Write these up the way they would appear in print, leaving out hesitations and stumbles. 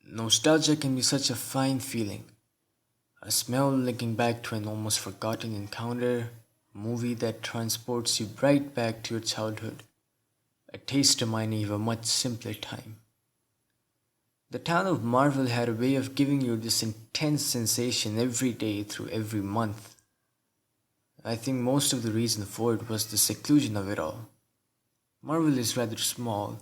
Nostalgia can be such a fine feeling. A smell linking back to an almost forgotten encounter, a movie that transports you right back to your childhood, a taste reminding you of a much simpler time. The town of Marvel had a way of giving you this intense sensation every day through every month. I think most of the reason for it was the seclusion of it all. Marvel is rather small.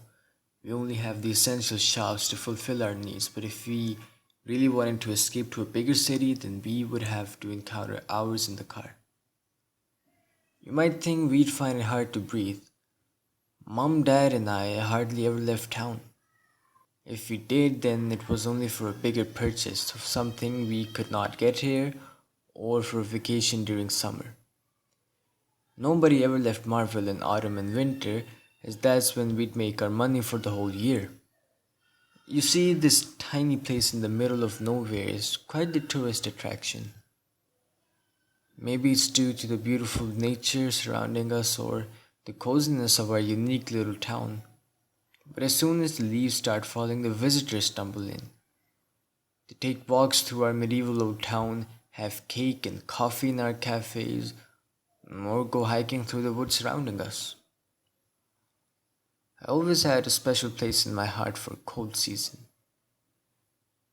We only have the essential shops to fulfill our needs, but if we really wanted to escape to a bigger city, then we would have to encounter hours in the car. You might think we'd find it hard to breathe. Mom, Dad, and I hardly ever left town. If we did, then it was only for a bigger purchase of something we could not get here or for a vacation during summer. Nobody ever left Marvel in autumn and winter, as that's when we'd make our money for the whole year. You see, this tiny place in the middle of nowhere is quite the tourist attraction. Maybe it's due to the beautiful nature surrounding us or the coziness of our unique little town. But as soon as the leaves start falling, the visitors stumble in. They take walks through our medieval old town, have cake and coffee in our cafes, or go hiking through the woods surrounding us. I always had a special place in my heart for cold season.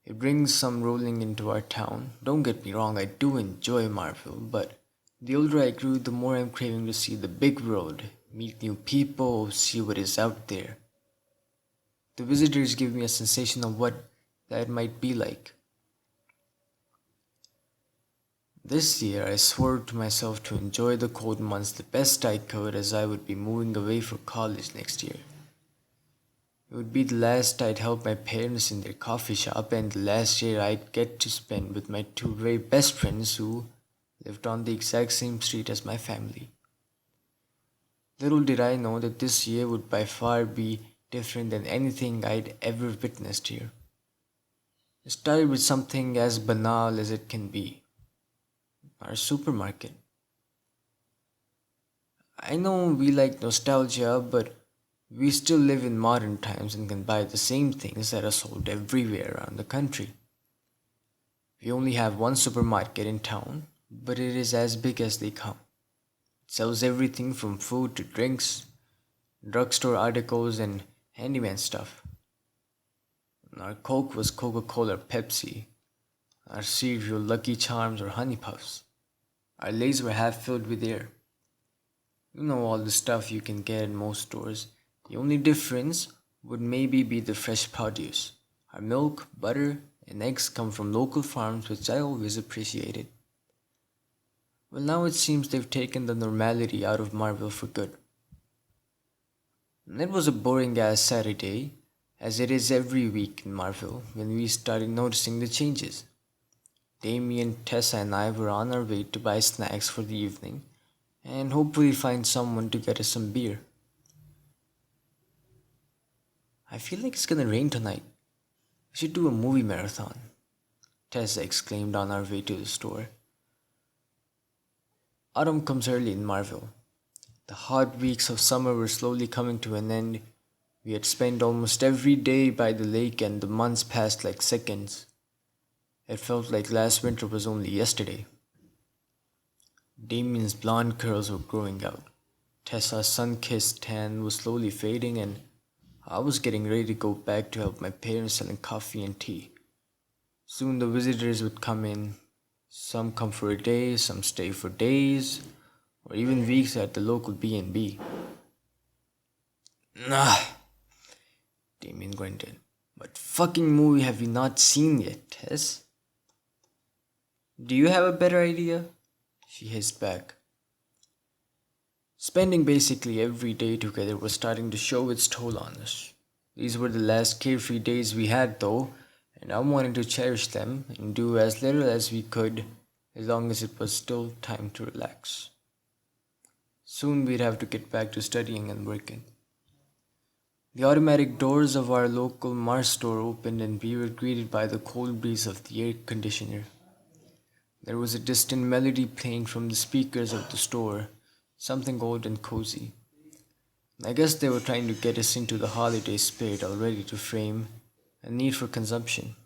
It brings some rolling into our town. Don't get me wrong, I do enjoy Marvel, but the older I grew, the more I'm craving to see the big world, meet new people, see what is out there. The visitors give me a sensation of what that might be like. This year, I swore to myself to enjoy the cold months the best I could as I would be moving away for college next year. It would be the last I'd help my parents in their coffee shop and the last year I'd get to spend with my two very best friends who lived on the exact same street as my family. Little did I know that this year would by far be different than anything I'd ever witnessed here. It started with something as banal as it can be, our supermarket. I know we like nostalgia, but we still live in modern times and can buy the same things that are sold everywhere around the country. We only have one supermarket in town, but it is as big as they come. It sells everything from food to drinks, drugstore articles, and handyman stuff. Our Coke was Coca Cola or Pepsi, our cereal Lucky Charms or Honey Puffs. Our Lays were half filled with air. You know all the stuff you can get in most stores. The only difference would maybe be the fresh produce. Our milk, butter, and eggs come from local farms, which I always appreciated. Well, now it seems they've taken the normality out of Marvel for good. And it was a boring ass Saturday, as it is every week in Marvel, when we started noticing the changes. Damien, Tessa, and I were on our way to buy snacks for the evening and hopefully find someone to get us some beer. I feel like it's gonna rain tonight. We should do a movie marathon, Tessa exclaimed on our way to the store. Autumn comes early in Marvel. The hot weeks of summer were slowly coming to an end. We had spent almost every day by the lake and the months passed like seconds. It felt like last winter was only yesterday. Damien's blonde curls were growing out. Tessa's sun-kissed tan was slowly fading and I was getting ready to go back to help my parents selling coffee and tea. Soon the visitors would come in. Some come for a day, some stay for days, or even weeks at the local B&B. Nah, Damien grunted. What fucking movie have you not seen yet, Tess? Do you have a better idea? She hissed back. Spending basically every day together was starting to show its toll on us. These were the last carefree days we had, though, and I wanted to cherish them and do as little as we could as long as it was still time to relax. Soon we'd have to get back to studying and working. The automatic doors of our local Mars store opened and we were greeted by the cold breeze of the air conditioner. There was a distant melody playing from the speakers of the store, something old and cozy. I guess they were trying to get us into the holiday spirit already to frame a need for consumption.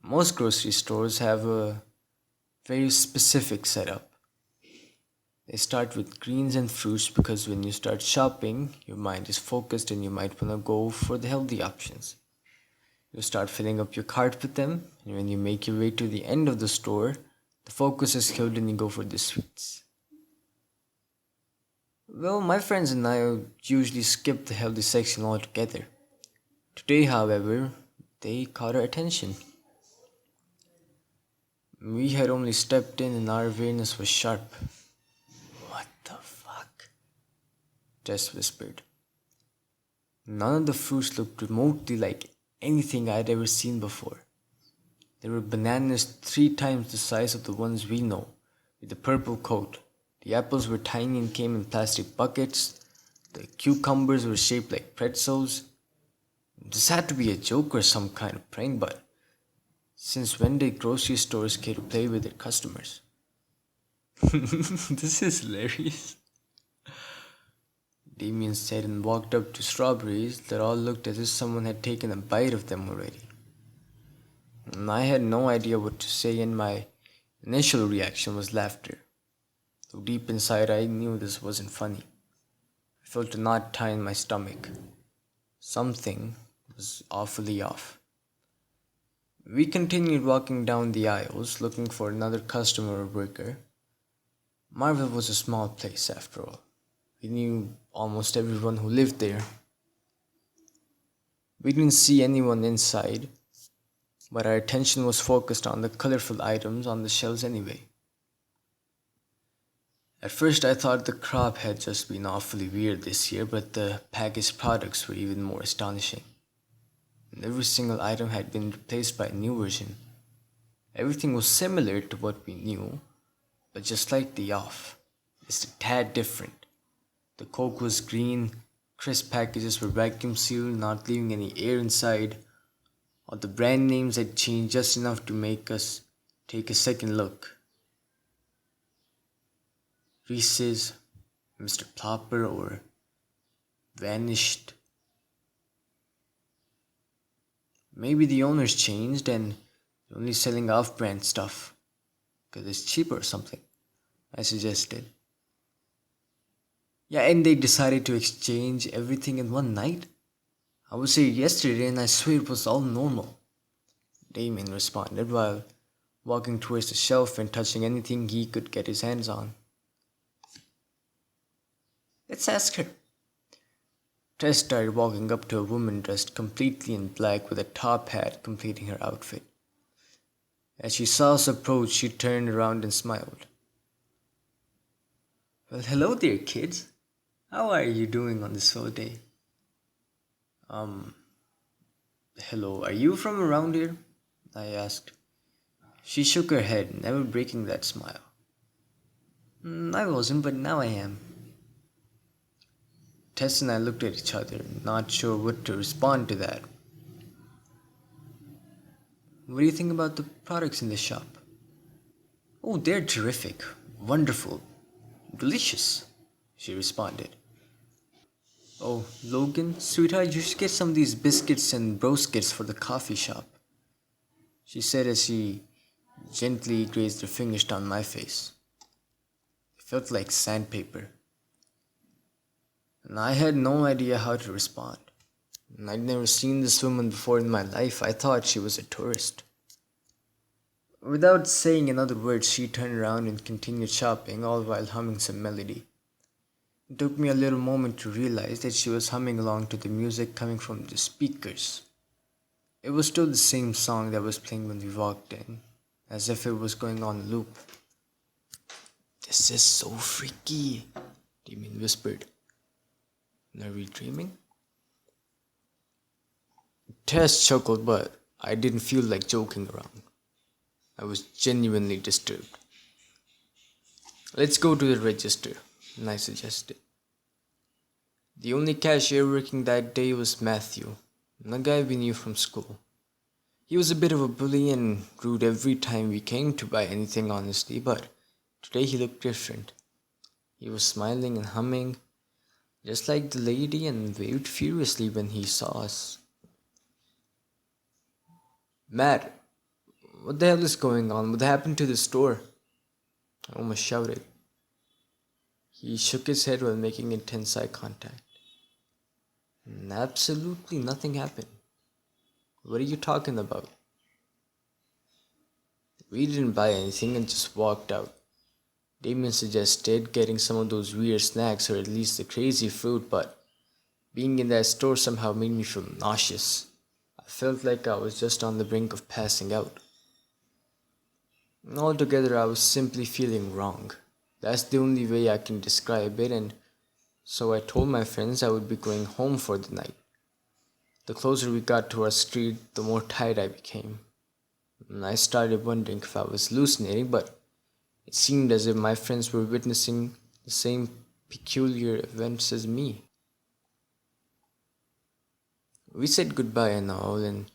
Most grocery stores have a very specific setup. They start with greens and fruits because when you start shopping, your mind is focused and you might want to go for the healthy options. You start filling up your cart with them, and when you make your way to the end of the store, the focus is killed and you go for the sweets. Well, my friends and I usually skip the healthy section altogether. Today, however, they caught our attention. We had only stepped in and our awareness was sharp. What the fuck? Tess whispered. None of the fruits looked remotely like anything I'd ever seen before. There were bananas 3 times the size of the ones we know, with a purple coat. The apples were tiny and came in plastic buckets. The cucumbers were shaped like pretzels. This had to be a joke or some kind of prank, but since when did grocery stores care to play with their customers? This is hilarious. Damien said and walked up to strawberries that all looked as if someone had taken a bite of them already. And I had no idea what to say, and my initial reaction was laughter. Though deep inside I knew this wasn't funny. I felt a knot tie in my stomach. Something was awfully off. We continued walking down the aisles looking for another customer or worker. Marvel was a small place after all. We knew almost everyone who lived there. We didn't see anyone inside, but our attention was focused on the colorful items on the shelves anyway. At first, I thought the crop had just been awfully weird this year, but the packaged products were even more astonishing. And every single item had been replaced by a new version. Everything was similar to what we knew, but just slightly off. Just a tad different. The Coke was green, crisp packages were vacuum sealed, not leaving any air inside. All the brand names had changed just enough to make us take a second look. Reese's, Mr. Plopper, or Vanished. Maybe the owners changed and they're only selling off brand stuff because it's cheaper or something, I suggested. Yeah, and they decided to exchange everything in one night? I was here yesterday and I swear it was all normal. Damien responded while walking towards the shelf and touching anything he could get his hands on. Let's ask her. Tess started walking up to a woman dressed completely in black with a top hat completing her outfit. As she saw us approach, she turned around and smiled. Well, hello there, kids. How are you doing on this fall day? Um, Hello, are you from around here? I asked. She shook her head, never breaking that smile. I wasn't, but now I am. Tess and I looked at each other, not sure what to respond to that. What do you think about the products in the shop? Oh, they're terrific, wonderful, delicious, she responded. Oh, Logan, sweetheart, you should get some of these biscuits and broskets for the coffee shop, she said as she gently grazed her fingers down my face. It felt like sandpaper. And I had no idea how to respond. And I'd never seen this woman before in my life. I thought she was a tourist. Without saying another word, she turned around and continued shopping, all while humming some melody. It took me a little moment to realize that she was humming along to the music coming from the speakers. It was still the same song that was playing when we walked in, as if it was going on loop. This is so freaky, Damien whispered. Are we dreaming? Tess chuckled, but I didn't feel like joking around. I was genuinely disturbed. Let's go to the register, I suggested. The only cashier working that day was Matthew, a guy we knew from school. He was a bit of a bully and rude every time we came to buy anything honestly, but today he looked different. He was smiling and humming, just like the lady, and waved furiously when he saw us. Matt, What the hell is going on? What happened to the store? I almost shouted. He shook his head while making intense eye contact. Absolutely nothing happened. What are you talking about? We didn't buy anything and just walked out. Damien suggested getting some of those weird snacks or at least the crazy fruit, but being in that store somehow made me feel nauseous. I felt like I was just on the brink of passing out. Altogether, I was simply feeling wrong. That's the only way I can describe it, and so I told my friends I would be going home for the night. The closer we got to our street, the more tired I became. And I started wondering if I was hallucinating, but it seemed as if my friends were witnessing the same peculiar events as me. We said goodbye and all and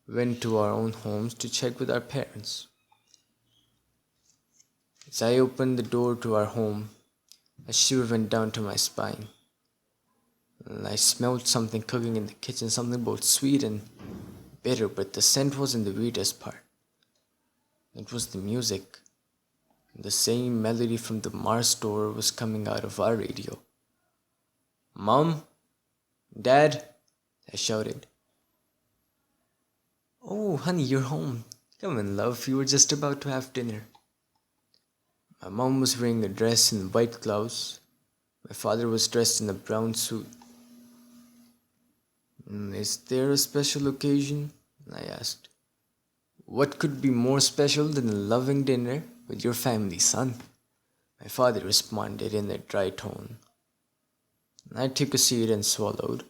went to our own homes to check with our parents. As I opened the door to our home, a shiver went down to my spine. I smelled something cooking in the kitchen, something both sweet and bitter, but the scent wasn't the weirdest part. It was the music. The same melody from the Mars store was coming out of our radio. Mom? Dad? I shouted. Oh, honey, you're home. Come in, love. You were just about to have dinner. My mom was wearing a dress and white gloves. My father was dressed in a brown suit. Is there a special occasion? I asked. What could be more special than a loving dinner with your family, son? My father responded in a dry tone. I took a seat and swallowed.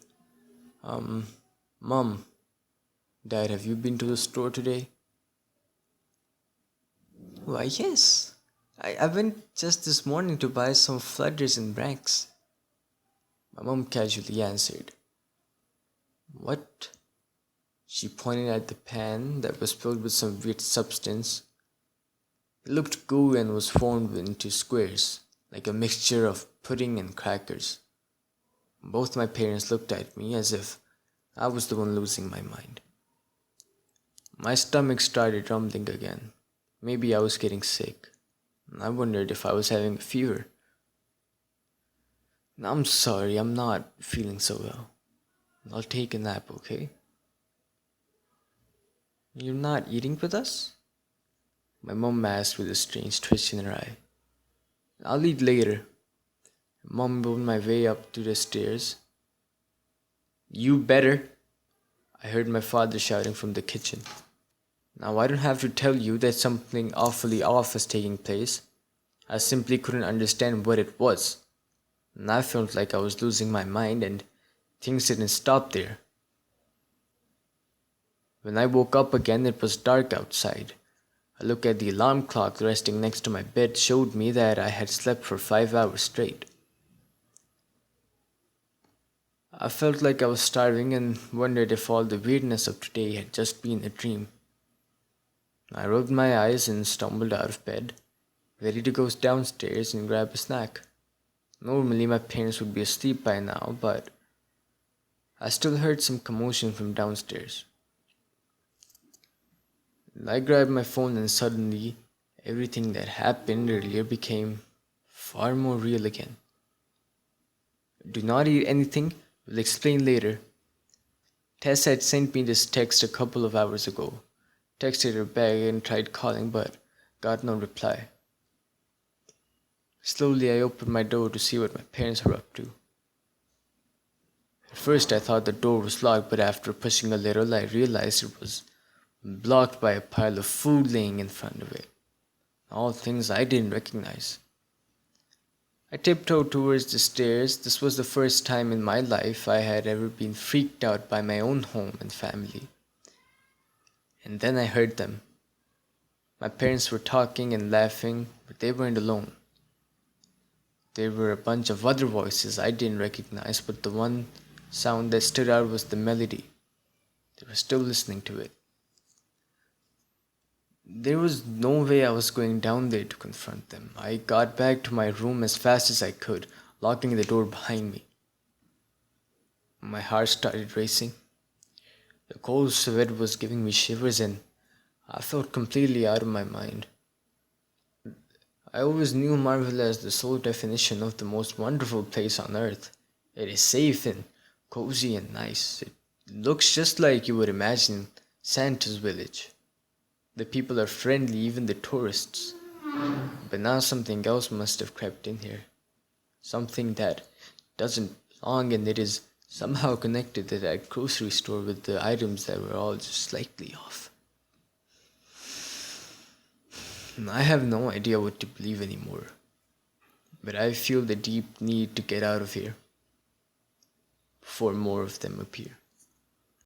Mom, Dad, have you been to the store today? Why, yes. I went just this morning to buy some flooders and branks. My mom casually answered. What? She pointed at the pan that was filled with some weird substance. It looked gooey and was formed into squares, like a mixture of pudding and crackers. Both my parents looked at me as if I was the one losing my mind. My stomach started rumbling again. Maybe I was getting sick. I wondered if I was having a fever. I'm sorry, I'm not feeling so well. I'll take a nap, okay? You're not eating with us? My mom asked with a strange twist in her eye. I'll eat later. Mom moved my way up to the stairs. You better! I heard my father shouting from the kitchen. Now I don't have to tell you that something awfully off was taking place. I simply couldn't understand what it was. And I felt like I was losing my mind and things didn't stop there. When I woke up again, it was dark outside. A look at the alarm clock resting next to my bed showed me that I had slept for 5 hours straight. I felt like I was starving and wondered if all the weirdness of today had just been a dream. I rubbed my eyes and stumbled out of bed, ready to go downstairs and grab a snack. Normally my parents would be asleep by now, but I still heard some commotion from downstairs. I grabbed my phone and suddenly everything that happened earlier became far more real again. Do not eat anything, we'll explain later. Tess had sent me this text a couple of hours ago. Texted her back and tried calling but got no reply. Slowly I opened my door to see what my parents were up to. At first I thought the door was locked, but after pushing a little I realized it was blocked by a pile of food laying in front of it. All things I didn't recognize. I tiptoed towards the stairs. This was the first time in my life I had ever been freaked out by my own home and family. And then I heard them. My parents were talking and laughing, but they weren't alone. There were a bunch of other voices I didn't recognize, but the one sound that stood out was the melody. They were still listening to it. There was no way I was going down there to confront them. I got back to my room as fast as I could, locking the door behind me. My heart started racing. The cold sweat was giving me shivers and I felt completely out of my mind. I always knew Marvel as the sole definition of the most wonderful place on earth. It is safe and cozy and nice. It looks just like you would imagine Santa's village. The people are friendly, even the tourists. But now something else must have crept in here. Something that doesn't belong, and it is somehow connected to that grocery store with the items that were all just slightly off. I have no idea what to believe anymore, but I feel the deep need to get out of here before more of them appear.